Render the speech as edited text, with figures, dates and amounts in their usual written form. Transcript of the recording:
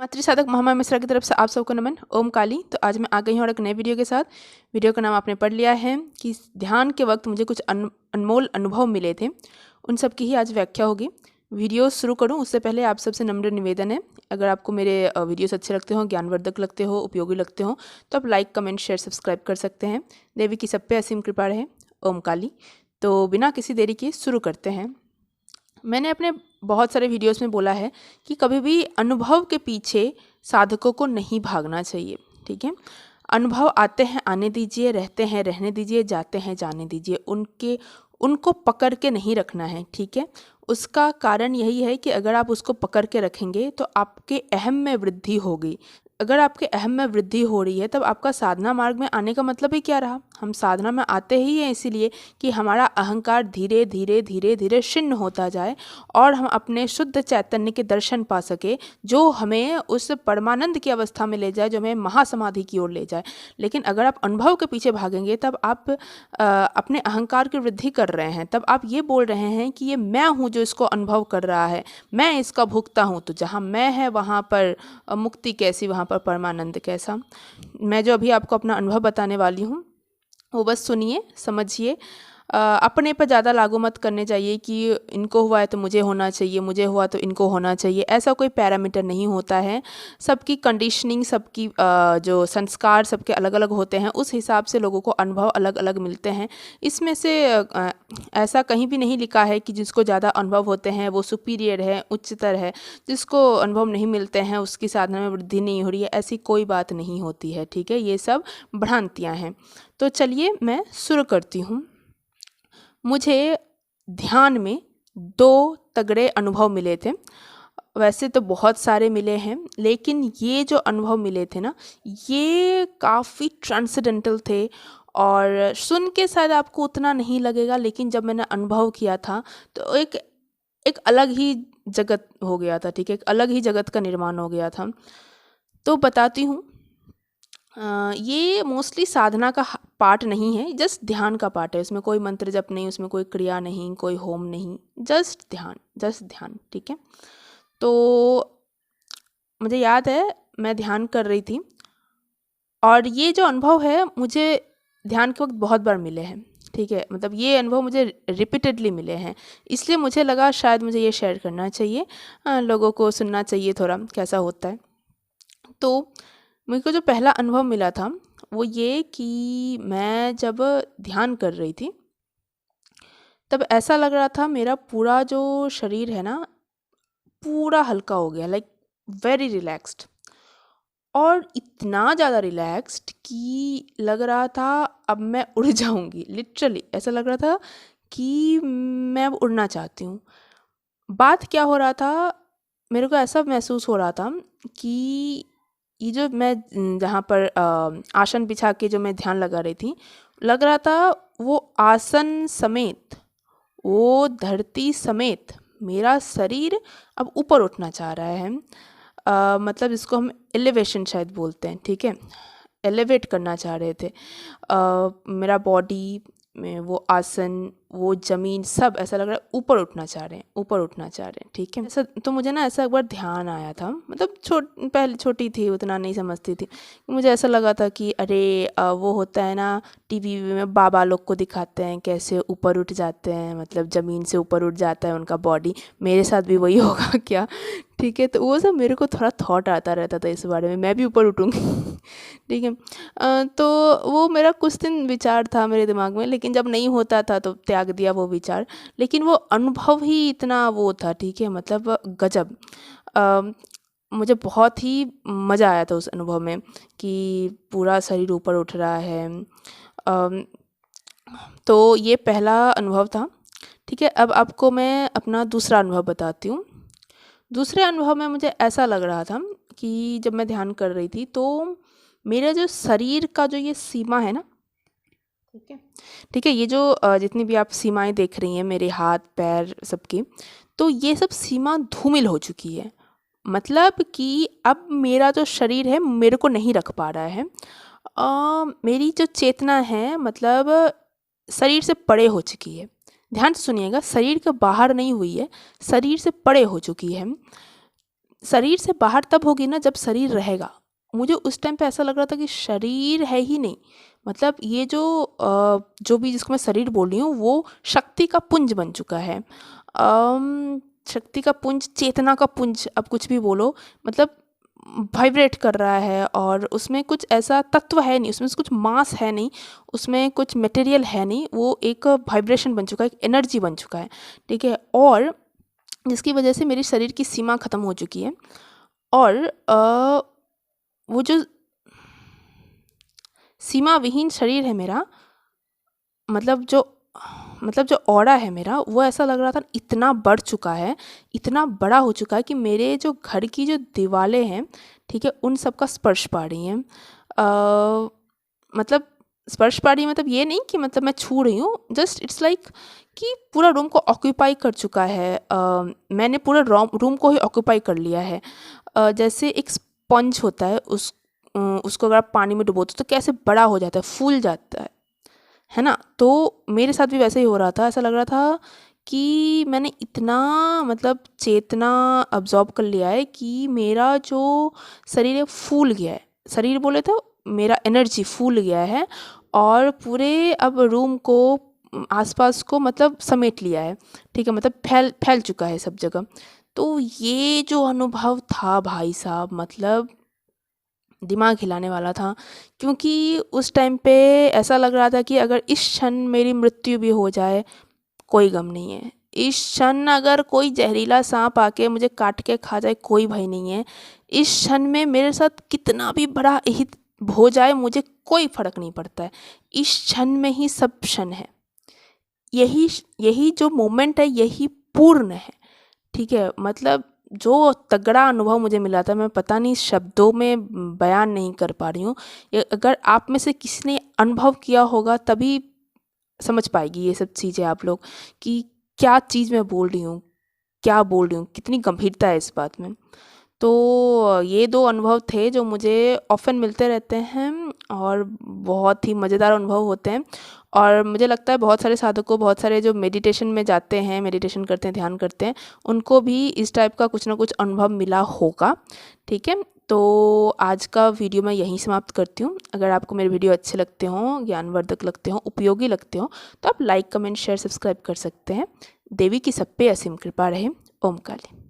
मातृ साधक महामाया मिश्रा की तरफ से आप सबको नमन। ओम काली। तो आज मैं आ गई हूँ और एक नए वीडियो के साथ। वीडियो का नाम आपने पढ़ लिया है कि ध्यान के वक्त मुझे कुछ अनमोल अनुभव मिले थे, उन सब की ही आज व्याख्या होगी। वीडियो शुरू करूँ उससे पहले आप सबसे नम्र निवेदन है, अगर आपको मेरे वीडियोस अच्छे लगते हो, ज्ञानवर्धक लगते हो, उपयोगी लगते हो तो आप लाइक, कमेंट, शेयर, सब्सक्राइब कर सकते हैं। देवी की सब पे असीम कृपा रहे। ओम काली। तो बिना किसी देरी के शुरू करते हैं। मैंने अपने बहुत सारे वीडियोस में बोला है कि कभी भी अनुभव के पीछे साधकों को नहीं भागना चाहिए। ठीक है, अनुभव आते हैं आने दीजिए, रहते हैं रहने दीजिए, जाते हैं जाने दीजिए, उनको पकड़ के नहीं रखना है। ठीक है, उसका कारण यही है कि अगर आप उसको पकड़ के रखेंगे तो आपके अहम में वृद्धि होगी। अगर आपके अहम में वृद्धि हो रही है तब आपका साधना मार्ग में आने का मतलब ही क्या रहा। हम साधना में आते ही हैं इसीलिए कि हमारा अहंकार धीरे धीरे धीरे धीरे क्षीण होता जाए और हम अपने शुद्ध चैतन्य के दर्शन पा सके, जो हमें उस परमानंद की अवस्था में ले जाए, जो हमें महासमाधि की ओर ले जाए। लेकिन अगर आप अनुभव के पीछे भागेंगे तब आप अपने अहंकार की वृद्धि कर रहे हैं। तब आप ये बोल रहे हैं कि ये मैं हूँ जो इसको अनुभव कर रहा है, मैं इसका भुगता हूँ। तो जहाँ मैं है वहाँ पर मुक्ति कैसी, वहाँ पर परमानंद कैसा। मैं जो अभी आपको अपना अनुभव बताने वाली हूँ वो बस सुनिए, समझिए। अपने पर ज़्यादा लागू मत करने चाहिए कि इनको हुआ है तो मुझे होना चाहिए, मुझे हुआ तो इनको होना चाहिए। ऐसा कोई पैरामीटर नहीं होता है। सबकी कंडीशनिंग, सबकी जो संस्कार सबके अलग अलग होते हैं, उस हिसाब से लोगों को अनुभव अलग अलग मिलते हैं। इसमें से ऐसा कहीं भी नहीं लिखा है कि जिसको ज़्यादा अनुभव होते हैं वो सुपीरियर है, उच्चतर है, जिसको अनुभव नहीं मिलते हैं उसकी साधना में वृद्धि नहीं हो रही है। ऐसी कोई बात नहीं होती है। ठीक है, ये सब भ्रांतियाँ हैं। तो चलिए मैं शुरू करती हूँ। मुझे ध्यान में 2 तगड़े अनुभव मिले थे। वैसे तो बहुत सारे मिले हैं, लेकिन ये जो अनुभव मिले थे ना, ये काफ़ी ट्रांसेंडेंटल थे और सुन के शायद आपको उतना नहीं लगेगा, लेकिन जब मैंने अनुभव किया था तो एक अलग ही जगत हो गया था। ठीक है, एक अलग ही जगत का निर्माण हो गया था। तो बताती हूँ। ये मोस्टली साधना का पार्ट नहीं है, जस्ट ध्यान का पार्ट है। उसमें कोई मंत्र जप नहीं, उसमें कोई क्रिया नहीं, कोई होम नहीं, जस्ट ध्यान, जस्ट ध्यान। ठीक है, तो मुझे याद है मैं ध्यान कर रही थी और ये जो अनुभव है मुझे ध्यान के वक्त बहुत बार मिले हैं। ठीक है, मतलब ये अनुभव मुझे रिपीटेडली मिले हैं, इसलिए मुझे लगा शायद मुझे ये शेयर करना चाहिए, लोगों को सुनना चाहिए थोड़ा कैसा होता है। तो मेरे को जो पहला अनुभव मिला था वो ये कि मैं जब ध्यान कर रही थी तब ऐसा लग रहा था मेरा पूरा जो शरीर है ना, पूरा हल्का हो गया, लाइक वेरी रिलैक्स्ड। और इतना ज़्यादा रिलैक्स्ड कि लग रहा था अब मैं उड़ जाऊंगी। लिटरली ऐसा लग रहा था कि मैं अब उड़ना चाहती हूँ। बात क्या हो रहा था, मेरे को ऐसा महसूस हो रहा था कि ये जो मैं जहाँ पर आसन बिछा के जो मैं ध्यान लगा रही थी, लग रहा था वो आसन समेत, वो धरती समेत मेरा शरीर अब ऊपर उठना चाह रहा है। मतलब इसको हम एलिवेशन शायद बोलते हैं। ठीक है, एलिवेट करना चाह रहे थे। मेरा बॉडी में वो आसन, वो ज़मीन, सब ऐसा लग रहा है ऊपर उठना चाह रहे हैं, ऊपर उठना चाह रहे हैं। ठीक है, ऐसा तो मुझे ना ऐसा एक बार ध्यान आया था, मतलब पहले छोटी थी, उतना नहीं समझती थी। मुझे ऐसा लगा था कि अरे वो होता है ना टीवी में बाबा लोग को दिखाते हैं कैसे ऊपर उठ जाते हैं, मतलब ज़मीन से ऊपर उठ जाता है उनका बॉडी, मेरे साथ भी वही होगा क्या। ठीक है, तो वो सब मेरे को थोड़ा थॉट आता रहता था इस बारे में, मैं भी ऊपर उठूँगी। ठीक है, तो वो मेरा कुछ दिन विचार था मेरे दिमाग में, लेकिन जब नहीं होता था तो त्याग दिया वो विचार। लेकिन वो अनुभव ही इतना वो था। ठीक है, मतलब गजब। मुझे बहुत ही मज़ा आया था उस अनुभव में कि पूरा शरीर ऊपर उठ रहा है। तो ये पहला अनुभव था। ठीक है, अब आपको मैं अपना दूसरा अनुभव बताती हूँ। दूसरे अनुभव में मुझे ऐसा लग रहा था कि जब मैं ध्यान कर रही थी तो मेरे जो शरीर का जो ये सीमा है ना, ठीक है, ये जो जितनी भी आप सीमाएं देख रही हैं मेरे हाथ पैर सबकी, तो ये सब सीमा धूमिल हो चुकी है। मतलब कि अब मेरा जो शरीर है मेरे को नहीं रख पा रहा है। मेरी जो चेतना है मतलब शरीर से परे हो चुकी है। ध्यान से सुनिएगा, शरीर के बाहर नहीं हुई है, शरीर से परे हो चुकी है। शरीर से बाहर तब होगी ना जब शरीर रहेगा। मुझे उस टाइम पे ऐसा लग रहा था कि शरीर है ही नहीं, मतलब ये जो भी जिसको मैं शरीर बोल रही हूँ वो शक्ति का पुंज बन चुका है। शक्ति का पुंज, चेतना का पुंज, अब कुछ भी बोलो, मतलब वाइब्रेट कर रहा है और उसमें कुछ ऐसा तत्व है नहीं, उसमें कुछ मास है नहीं, उसमें कुछ मटेरियल है नहीं, वो एक वाइब्रेशन बन चुका है, एक एनर्जी बन चुका है, ठीक है। और जिसकी वजह से मेरे शरीर की सीमा ख़त्म हो चुकी है। और वो जो सीमा विहीन शरीर है मेरा, मतलब जो ऑरा है मेरा, वो ऐसा लग रहा था इतना बढ़ चुका है, इतना बड़ा हो चुका है कि मेरे जो घर की जो दीवारें हैं, ठीक है, उन सब का स्पर्श पा रही हैं। मतलब स्पर्श पा रही है, मतलब ये नहीं कि मतलब मैं छू रही हूँ, जस्ट इट्स लाइक कि पूरा रूम को ऑक्यूपाई कर चुका है। मैंने पूरा रूम को ही ऑक्यूपाई कर लिया है। जैसे एक स्पंज होता है, उसको अगर आप पानी में डुबोते तो कैसे बड़ा हो जाता है, फूल जाता है ना। तो मेरे साथ भी वैसे ही हो रहा था, ऐसा लग रहा था कि मैंने इतना मतलब चेतना अब्जॉर्ब कर लिया है कि मेरा जो शरीर है फूल गया है। शरीर बोले तो मेरा एनर्जी फूल गया है और पूरे अब रूम को, आसपास को मतलब समेट लिया है, ठीक है, मतलब फैल चुका है सब जगह। तो ये जो अनुभव था भाई साहब, मतलब दिमाग हिलाने वाला था, क्योंकि उस टाइम पे ऐसा लग रहा था कि अगर इस क्षण मेरी मृत्यु भी हो जाए कोई गम नहीं है। इस क्षण अगर कोई जहरीला सांप आके मुझे काट के खा जाए कोई भय नहीं है। इस क्षण में मेरे साथ कितना भी बड़ा हित हो जाए मुझे कोई फर्क नहीं पड़ता है। इस क्षण में ही सब क्षण है। यही जो मोमेंट है यही पूर्ण है, ठीक है। मतलब जो तगड़ा अनुभव मुझे मिला था, मैं पता नहीं शब्दों में बयान नहीं कर पा रही हूँ। अगर आप में से किसी ने अनुभव किया होगा तभी समझ पाएगी ये सब चीज़ें आप लोग, कि क्या चीज़ मैं बोल रही हूँ, क्या बोल रही हूँ, कितनी गंभीरता है इस बात में। तो ये 2 अनुभव थे जो मुझे ऑफ़न मिलते रहते हैं और बहुत ही मज़ेदार अनुभव होते हैं। और मुझे लगता है बहुत सारे साधकों, बहुत सारे जो मेडिटेशन में जाते हैं, मेडिटेशन करते हैं, ध्यान करते हैं, उनको भी इस टाइप का कुछ ना कुछ अनुभव मिला होगा, ठीक है। तो आज का वीडियो मैं यहीं समाप्त करती हूँ। अगर आपको मेरे वीडियो अच्छे लगते हों, ज्ञानवर्धक लगते हों, उपयोगी लगते हों, तो आप लाइक, कमेंट, शेयर, सब्सक्राइब कर सकते हैं। देवी की सब पे असीम कृपा रहे। ओम काली।